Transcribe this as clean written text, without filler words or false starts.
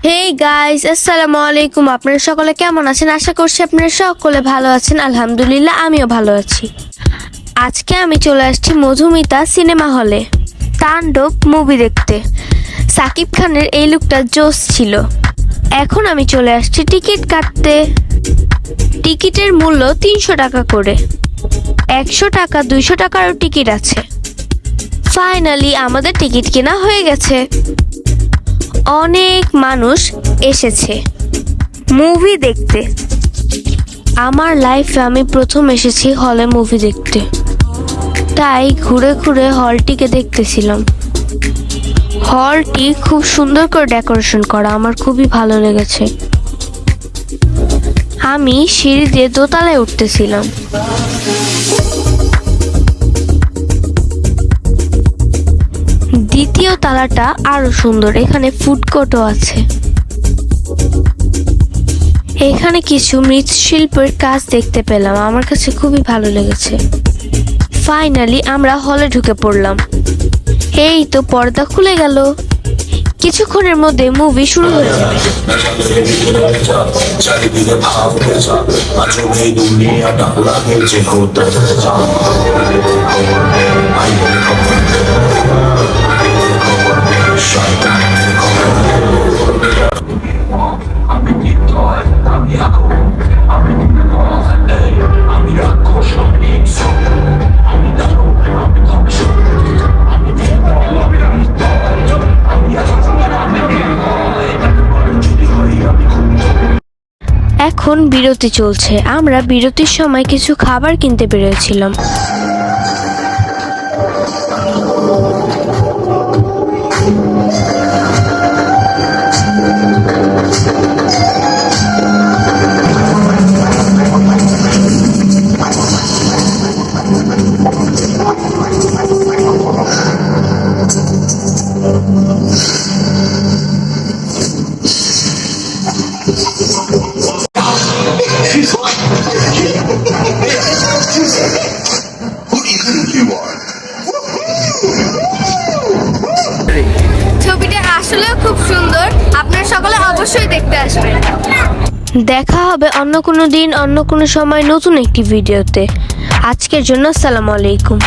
Hey guys, আসসালামু আলাইকুম। আপনারা সকলে কেমন আছেন? আশা করছি আপনারা সকলে ভালো আছেন। আলহামদুলিল্লাহ, আমিও ভালো আছি। আজকে আমি চলে আসছি মধুমিতা সিনেমা হলে তাণ্ডব মুভি দেখতে। সাকিব খানের এই লুকটা জোস ছিল। এখন আমি চলে আসছি টিকিট কাটতে। টিকিটের মূল্য 300 টাকা করে। 100 টাকা, 200 টাকারও টিকিট আছে। ফাইনালি আমাদের টিকিট কেনা হয়ে গেছে। অনেক মানুষ এসেছে মুভি দেখতে। আমার লাইফে আমি প্রথম এসেছি হলে মুভি দেখতে, তাই ঘুরে ঘুরে হলটিকে দেখতেছিলাম। হলটি খুব সুন্দর করে ডেকোরেশন করা, আমার খুবই ভালো লেগেছে। আমি সিঁড়ি দিয়ে দোতলায় উঠতেছিলাম। দ্বিতীয় তালাটা আরো সুন্দর, এখানে ফুড কোর্টও আছে। এখানে কিছু মৃৎশিল্পের কাজ দেখতে পেলাম, আমার কাছে খুবই ভালো লেগেছে। ফাইনালি আমরা হলে ঢুকে পড়লাম। এই তো পর্দা খুলে গেল। কিছুক্ষণের মধ্যে মুভি শুরু হয়ে যাবে। এখন বিরতি চলছে। আমরা বিরতির সময় কিছু খাবার কিনতে বেরিয়েছিলাম। ছবিটা আসলে খুব সুন্দর, আপনারা সকলে অবশ্যই দেখতে আসবেন। দেখা হবে অন্য কোনো দিন, অন্য কোনো সময়, নতুন একটি ভিডিওতে। আজকের জন্য আসসালামু আলাইকুম।